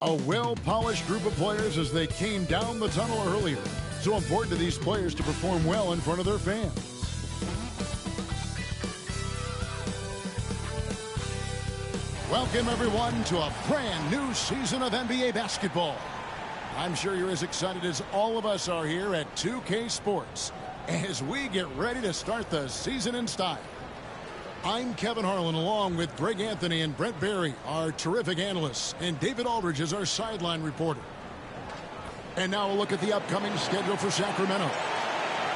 A well-polished group of players as they came down the tunnel earlier. So important to these players to perform well in front of their fans. Welcome, everyone, to a brand new season of NBA basketball. I'm sure you're as excited as all of us are here at 2K Sports as we get ready to start the season in style. I'm Kevin Harlan, along with Greg Anthony and Brent Barry, our terrific analysts, and David Aldridge is our sideline reporter. And now a look at the upcoming schedule for Sacramento.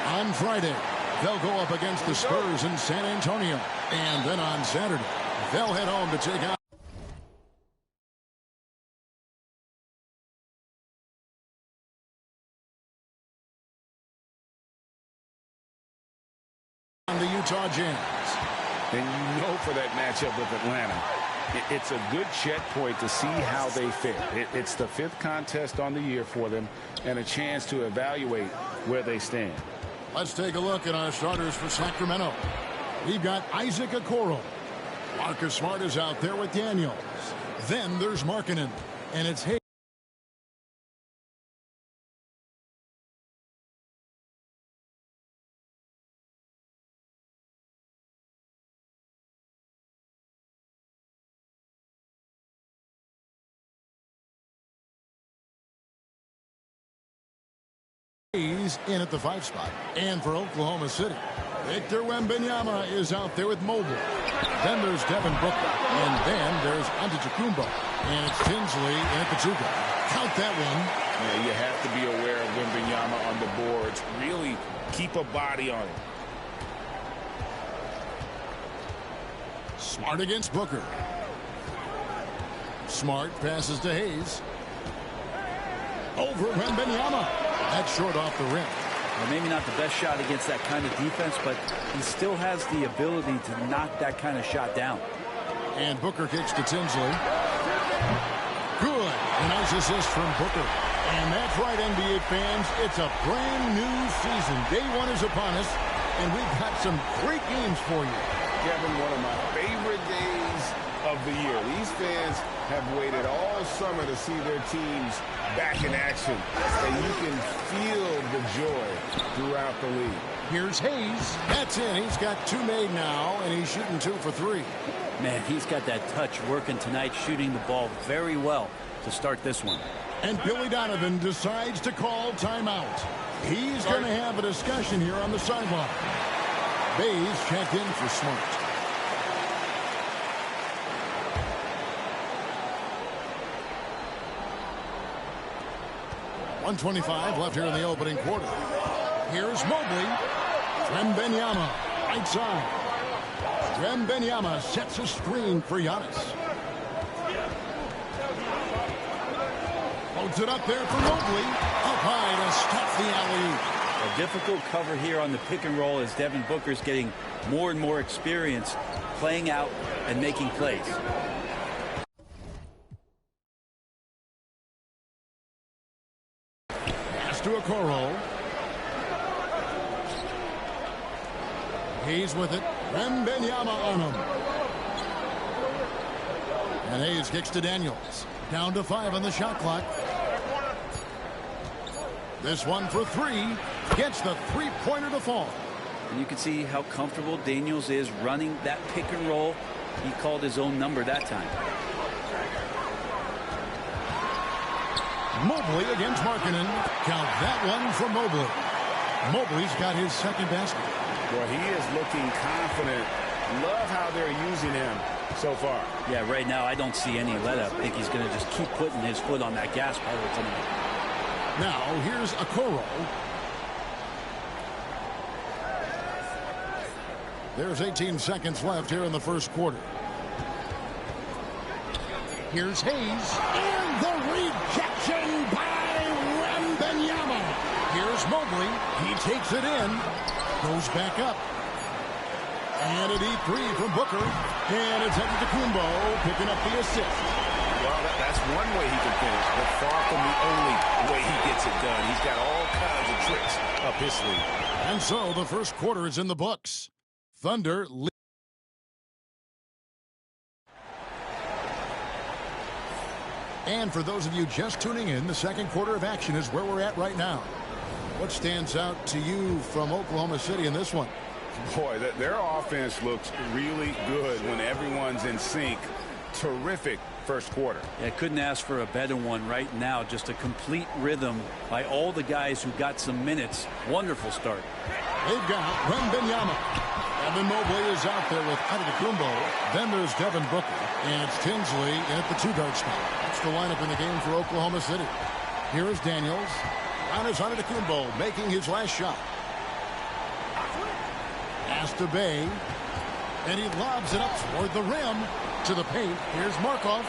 On Friday, they'll go up against the Spurs in San Antonio. And then on Saturday, they'll head home to take on the Utah Jazz. And you know for that matchup with Atlanta, it's a good checkpoint to see how they fare. It's the 5th contest on the year for them and a chance to evaluate where they stand. Let's take a look at our starters for Sacramento. We've got Isaac Okoro. Marcus Smart is out there with Daniels. Then there's Markkanen, and it's Hayes. In at the 5 spot. And for Oklahoma City, Victor Wembanyama is out there with Mobley. Then there's Devin Booker. And then there's Antetokounmpo. And it's Tinsley in at the 2 guard. Count that one. Yeah, you have to be aware of Wembanyama on the boards. Really keep a body on it. Smart against Booker. Smart passes to Hayes. Over Wembanyama. That's short off the rim. Well, maybe not the best shot against that kind of defense, but he still has the ability to knock that kind of shot down. And Booker kicks to Tinsley. Good. A nice assist from Booker. And that's right, NBA fans. It's a brand new season. Day 1 is upon us, and we've got some great games for you. Kevin, one of my favorite days of the year. These fans have waited all summer to see their teams back in action, and you can feel the joy throughout the league. Here's Hayes. That's in. He's got 2 made now, and he's shooting 2 for 3. Man, he's got that touch working tonight, shooting the ball very well to start this one. And Billy Donovan decides to call timeout. He's going to have a discussion here on the sideline. Bays checked in for Smart. .125 left here in the opening quarter. Here's Mobley. Wembanyama, right side. Wembanyama sets a screen for Giannis. Loads it up there for Mobley. Up high to stop the alley-oop. A difficult cover here on the pick and roll as Devin Booker's getting more and more experience playing out and making plays. To Okoro. Hayes with it. Wembanyama on him. And Hayes kicks to Daniels. Down to 5 on the shot clock. This one for 3. Gets the 3-pointer to fall. And you can see how comfortable Daniels is running that pick and roll. He called his own number that time. Mobley against Markkanen. Count that one for Mobley. Mobley's got his 2nd basket. Well, he is looking confident. Love how they're using him so far. Yeah, right now I don't see any let-up. I think he's going to just keep putting his foot on that gas pedal tonight. Now, here's Okoro. There's 18 seconds left here in the first quarter. Here's Hayes. And the rejection by Wembanyama. Here's Mobley. He takes it in. Goes back up. And a deep 3 from Booker. And it's Antetokounmpo picking up the assist. Well, that's one way he can finish, but far from the only way he gets it done. He's got all kinds of tricks up his sleeve. And so the first quarter is in the books. Thunder lead. And for those of you just tuning in, the second quarter of action is where we're at right now. What stands out to you from Oklahoma City in this one? Boy, their offense looks really good when everyone's in sync. Terrific first quarter. Yeah, couldn't ask for a better one right now. Just a complete rhythm by all the guys who got some minutes. Wonderful start. They've got Wembanyama. Evan Mobley is out there with Antetokounmpo. Then there's Devin Booker. And it's Tinsley at the two-guard spot. That's the lineup in the game for Oklahoma City. Here is Daniels. Giannis Antetokounmpo making his last shot. Pass to Bay. And he lobs it up toward the rim. To the paint. Here's Markov.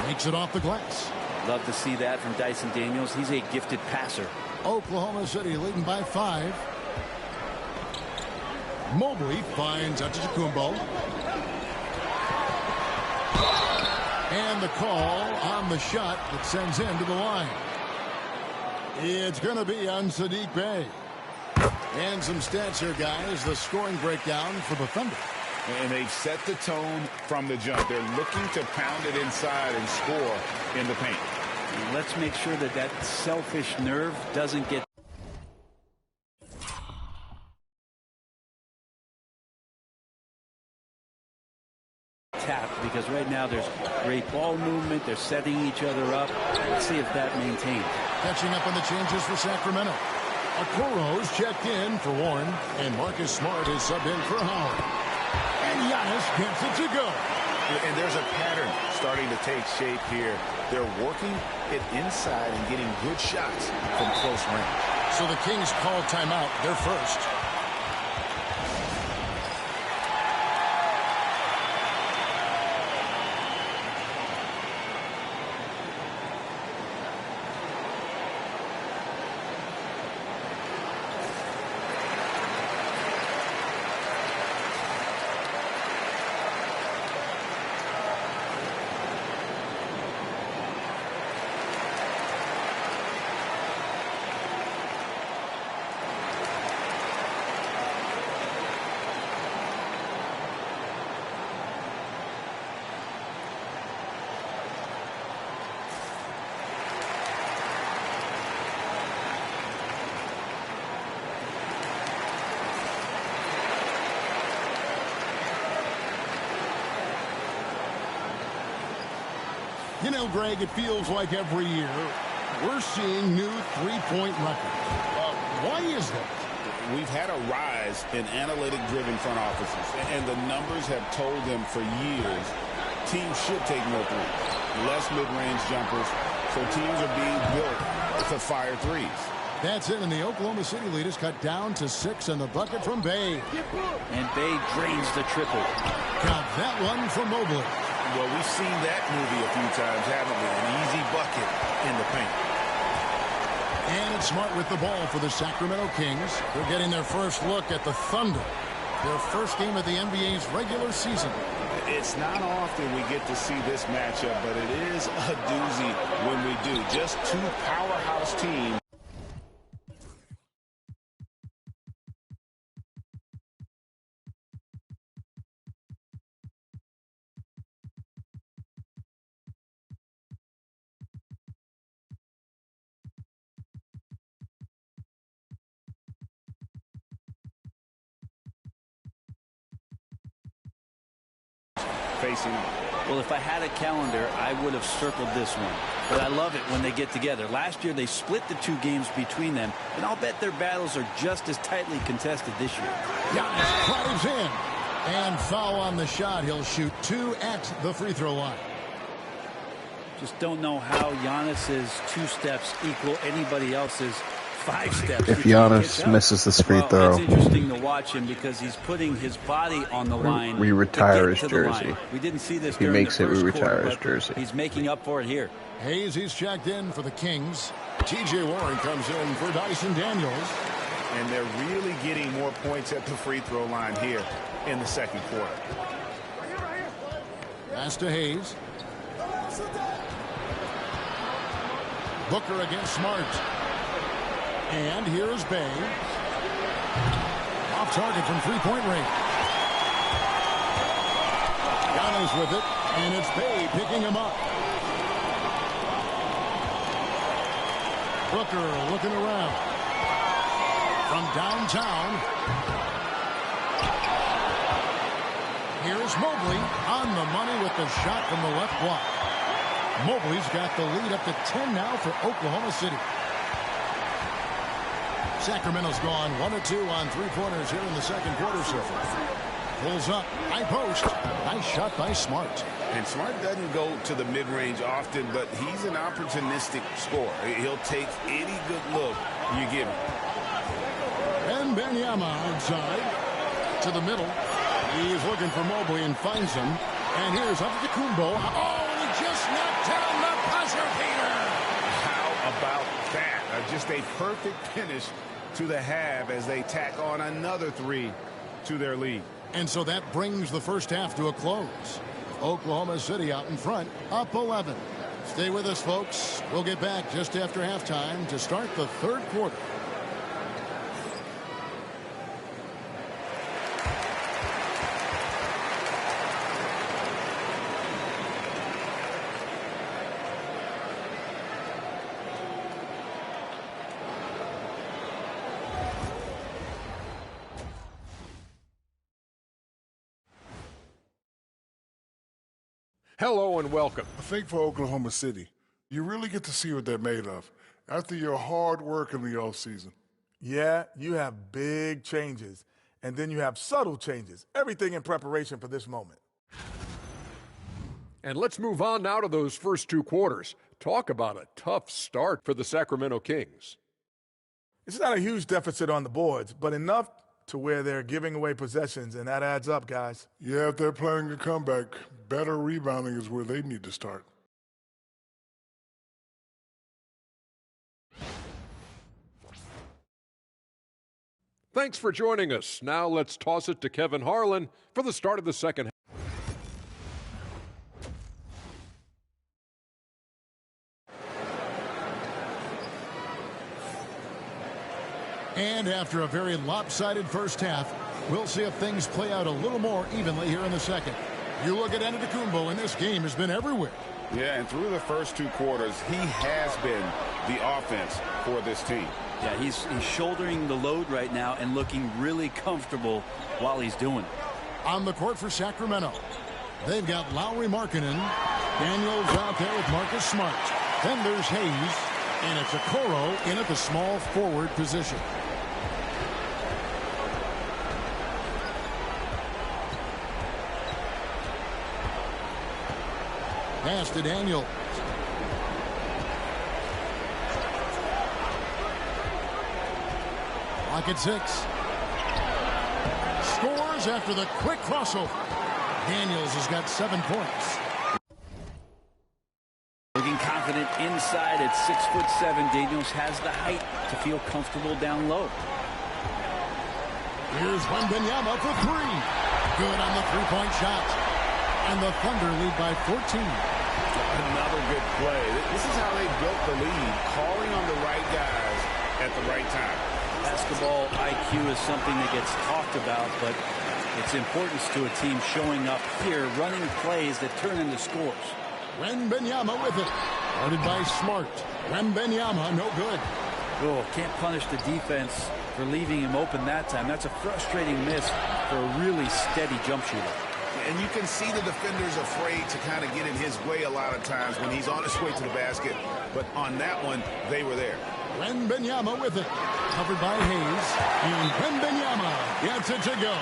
Makes it off the glass. Love to see that from Dyson Daniels. He's a gifted passer. Oklahoma City leading by 5. Mobley finds Antetokounmpo. And the call on the shot that sends him to the line. It's going to be on Saddiq Bey. And some stats here, guys. The scoring breakdown for the Thunder. And they've set the tone from the jump. They're looking to pound it inside and score in the paint. And let's make sure that that selfish nerve doesn't get tapped, because right now there's great ball movement. They're setting each other up. Let's see if that maintains. Catching up on the changes for Sacramento. Okoro's checked in for Warren. And Marcus Smart is subbed in for Howard. And Giannis gets it to go. And there's a pattern starting to take shape here. They're working it inside and getting good shots from close range. So the Kings call timeout. They're first. You know, Greg, it feels like every year we're seeing new three-point records. Why is that? We've had a rise in analytic-driven front offices, and the numbers have told them for years teams should take more threes, less mid-range jumpers, so teams are being built to fire threes. That's it, and the Oklahoma City lead is cut down to 6 on the bucket from Bay. And Bay drains the triple. Count that one from Mobley. Well, we've seen that movie a few times, haven't we? An easy bucket in the paint. And it's Smart with the ball for the Sacramento Kings. They're getting their first look at the Thunder. Their first game of the NBA's regular season. It's not often we get to see this matchup, but it is a doozy when we do. Just two powerhouse teams. Facing. Well, if I had a calendar, I would have circled this one. But I love it when they get together. Last year, they split the two games between them, and I'll bet their battles are just as tightly contested this year. Giannis drives in. And foul on the shot. He'll shoot 2 at the free throw line. Just don't know how Giannis's 2 steps equal anybody else's 5 steps. If Giannis misses this free throw, it's interesting to watch him because he's putting his body on the line. We retire his jersey. We didn't see this. He makes it. We retire his quarter, jersey. He's making up for it here. Hayes, he's checked in for the Kings. T.J. Warren comes in for Dyson Daniels. And they're really getting more points at the free throw line here in the second quarter. Pass to Hayes. Booker against Smart. And here's Bay. Off target from three-point range. Giannis with it, and it's Bay picking him up. Booker looking around. From downtown. Here's Mobley on the money with the shot from the left block. Mobley's got the lead up to 10 now for Oklahoma City. Sacramento's gone 1 of 2 on three-pointers here in the second quarter so far. Pulls up, high post. Nice shot by Smart. And Smart doesn't go to the mid-range often, but he's an opportunistic scorer. He'll take any good look you give him. And Benyama outside to the middle. He's looking for Mobley and finds him. And here's up to Kumbo. Oh, and he just knocked down the buzzer beater. How about that? Just a perfect finish to the half as they tack on another 3 to their lead. And so that brings the first half to a close. Oklahoma City out in front, up 11. Stay with us, folks. We'll get back just after halftime to start the third quarter. Hello and welcome. I think for Oklahoma City, you really get to see what they're made of after your hard work in the offseason. Yeah, you have big changes, and then you have subtle changes. Everything in preparation for this moment. And let's move on now to those first 2 quarters. Talk about a tough start for the Sacramento Kings. It's not a huge deficit on the boards, but enough to where they're giving away possessions, and that adds up, guys. Yeah, if they're planning a comeback, better rebounding is where they need to start. Thanks for joining us. Now let's toss it to Kevin Harlan for the start of the second half. And after a very lopsided first half, we'll see if things play out a little more evenly here in the second. You look at Antetokounmpo, and this game has been everywhere. Yeah, and through the first 2 quarters, he has been the offense for this team. Yeah, he's shouldering the load right now and looking really comfortable while he's doing it. On the court for Sacramento, they've got Lowry Markkanen. Daniels out there with Marcus Smart. Then there's Hayes, and it's Okoro in at the small forward position. Pass to Daniels. Clock at 6. Scores after the quick crossover. Daniels has got 7 points. Looking confident inside at 6'7". Daniels has the height to feel comfortable down low. Here's Wembanyama for 3. Good on the three-point shot. And the Thunder lead by 14. Another good play. This is how they built the lead, calling on the right guys at the right time. Basketball IQ is something that gets talked about, but its importance to a team showing up here, running plays that turn into scores. Wembanyama with it. Guarded by Smart. Wembanyama, no good. Oh, can't punish the defense for leaving him open that time. That's a frustrating miss for a really steady jump shooter. And you can see the defenders afraid to kind of get in his way a lot of times when he's on his way to the basket. But on that one, they were there. Wembanyama with it. Covered by Hayes. And Wembanyama gets it to go.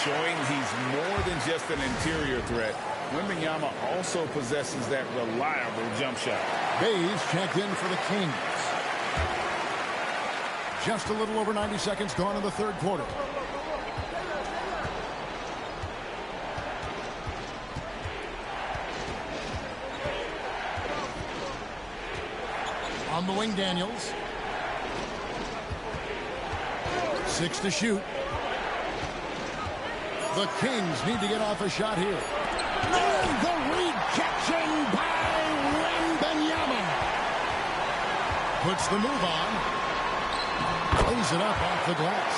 Showing he's more than just an interior threat. Wembanyama also possesses that reliable jump shot. Hayes checked in for the Kings. Just a little over 90 seconds gone in the third quarter. On the wing, Daniels. 6 to shoot. The Kings need to get off a shot here. And the rejection by Wembanyama. Puts the move on. Lays it up off the glass.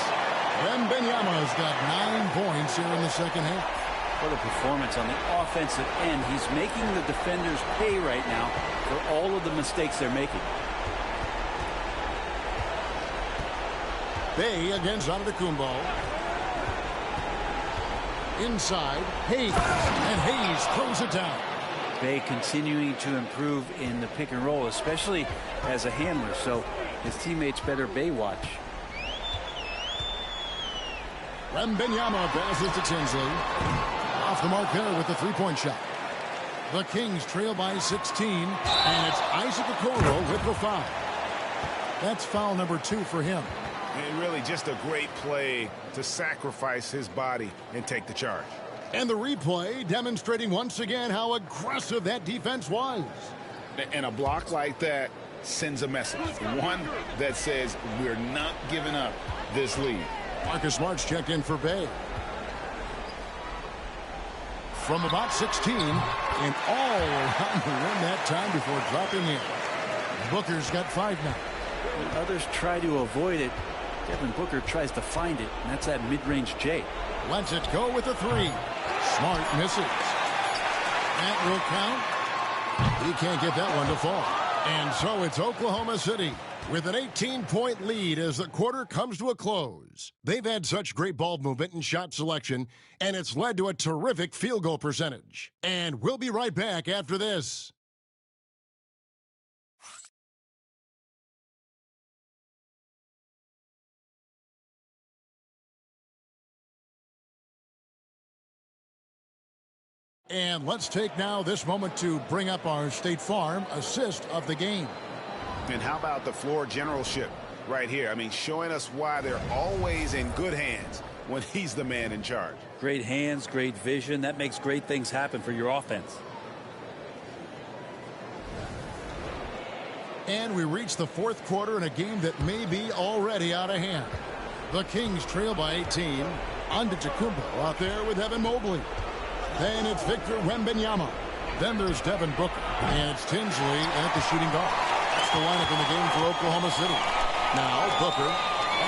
Wembanyama's got 9 points here in the second half. What a performance on the offensive end. He's making the defenders pay right now for all of the mistakes they're making. Bay against Antetokounmpo. Inside, Hayes. And Hayes throws it down. Bay continuing to improve in the pick and roll, especially as a handler, so his teammates better Bay watch. Wembanyama passes to Tinsley. Off the mark there with the three-point shot. The Kings trail by 16, and it's Isaac Okoro with the foul. That's foul number 2 for him. And really just a great play to sacrifice his body and take the charge. And the replay demonstrating once again how aggressive that defense was. And a block like that sends a message. One that says we're not giving up this lead. Marcus Smart's checked in for Bay. From about 16 and all around the rim that time before dropping in. Booker's got 5 now. When others try to avoid it, Devin Booker tries to find it, and that's that mid-range J. Lets it go with a 3. Smart misses. That will count. He can't get that one to fall. And so it's Oklahoma City with an 18-point lead as the quarter comes to a close. They've had such great ball movement and shot selection, and it's led to a terrific field goal percentage. And we'll be right back after this. And let's take now this moment to bring up our State Farm assist of the game. And how about the floor generalship right here? I mean, showing us why they're always in good hands when he's the man in charge. Great hands, great vision. That makes great things happen for your offense. And we reach the 4th quarter in a game that may be already out of hand. The Kings trail by 18. Antetokounmpo out there with Evan Mobley. Then it's Victor Wembanyama. Then there's Devin Booker. And it's Tinsley at the shooting guard. That's the lineup in the game for Oklahoma City. Now Booker,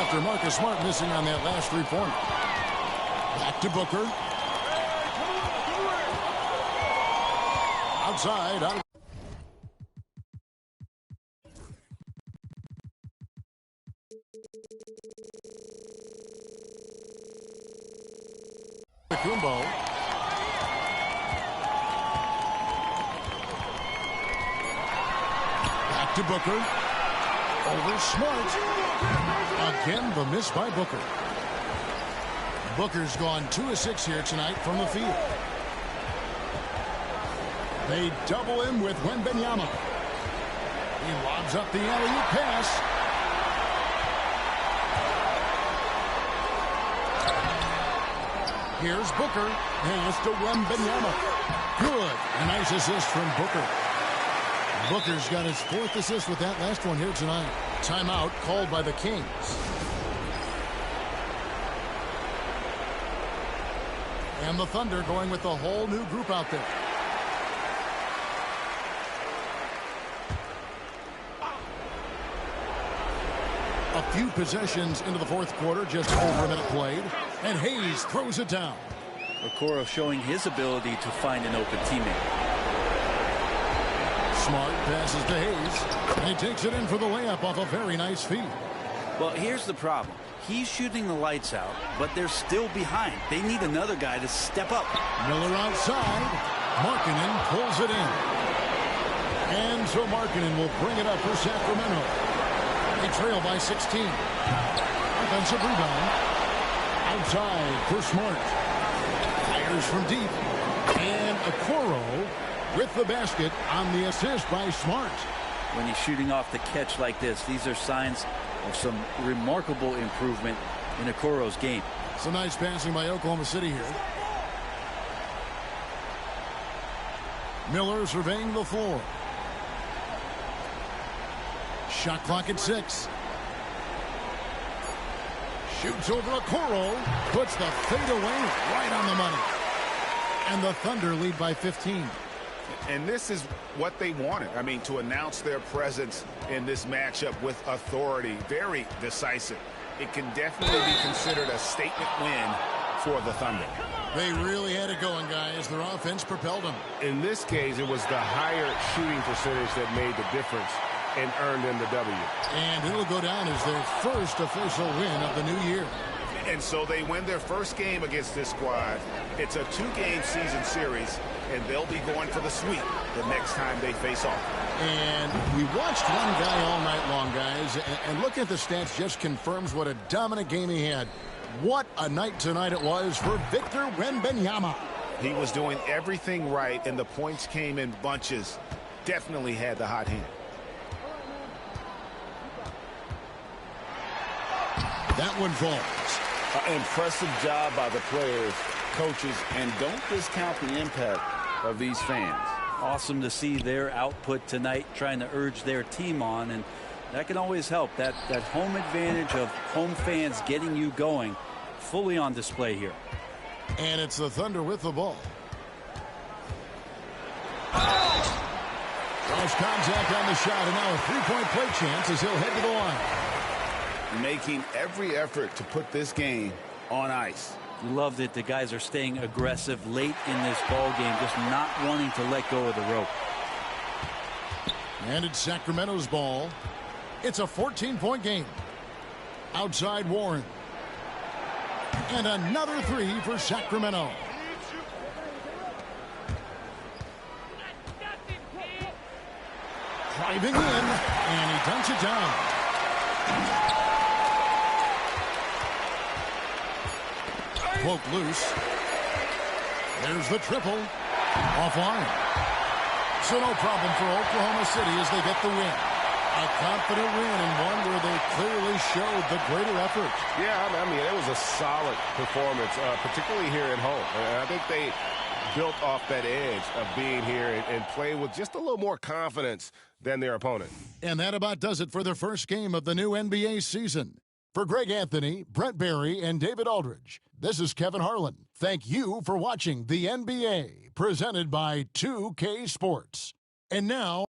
after Marcus Smart missing on that last 3-pointer. Back to Booker. Outside. Out of Kumbo. Back to Booker. Over Smart. Again, the miss by Booker. Booker's gone 2 of 6 here tonight from the field. They double him with Wembanyama. He lobs up the alley-oop pass. Here's Booker. Pass to Wembanyama. Good. A nice assist from Booker. Booker's got his 4th assist with that last one here tonight. Timeout called by the Kings. And the Thunder going with the whole new group out there. A few possessions into the 4th quarter, just over a minute played. And Hayes throws it down. Okoro showing his ability to find an open teammate. Smart passes to Hayes. And he takes it in for the layup off a very nice feed. Well, here's the problem. He's shooting the lights out, but they're still behind. They need another guy to step up. Miller outside. Markkanen pulls it in. And so Markkanen will bring it up for Sacramento. They trail by 16. Offensive rebound. Outside for Smart. Fires from deep. And Okoro with the basket on the assist by Smart. When he's shooting off the catch like this, these are signs of some remarkable improvement in Okoro's game. Some nice passing by Oklahoma City here. Miller surveying the floor. Shot clock at 6. Shoots over Okoro. Puts the fadeaway right on the money. And the Thunder lead by 15. And this is what they wanted. I mean, to announce their presence in this matchup with authority. Very decisive. It can definitely be considered a statement win for the Thunder. They really had it going, guys. Their offense propelled them. In this case, it was the higher shooting percentage that made the difference and earned them the W. And it'll go down as their first official win of the new year. And so they win their first game against this squad. It's a 2-game season series, and they'll be going for the sweep the next time they face off. And we watched one guy all night long, guys, and looking at the stats just confirms what a dominant game he had. What a night tonight it was for Victor Wembanyama. He was doing everything right, and the points came in bunches. Definitely had the hot hand. That one falls. Impressive job by the players, coaches, and don't discount the impact of these fans. Awesome to see their output tonight, trying to urge their team on, and that can always help. That home advantage of home fans getting you going, fully on display here. And it's the Thunder with the ball. Cross contact on the shot, and now a three-point play chance as he'll head to the line. Making every effort to put this game on ice. Love that the guys are staying aggressive late in this ball game, just not wanting to let go of the rope. And it's Sacramento's ball. It's a 14-point game. Outside Warren. And another three for Sacramento. Driving in, and he dunks it down. Poke loose. There's the triple. Offline. So no problem for Oklahoma City as they get the win. A confident win and one where they clearly showed the greater effort. Yeah, I mean, it was a solid performance, particularly here at home. And I think they built off that edge of being here and playing with just a little more confidence than their opponent. And that about does it for the first game of the new NBA season. For Greg Anthony, Brent Barry, and David Aldridge, this is Kevin Harlan. Thank you for watching the NBA, presented by 2K Sports. And now...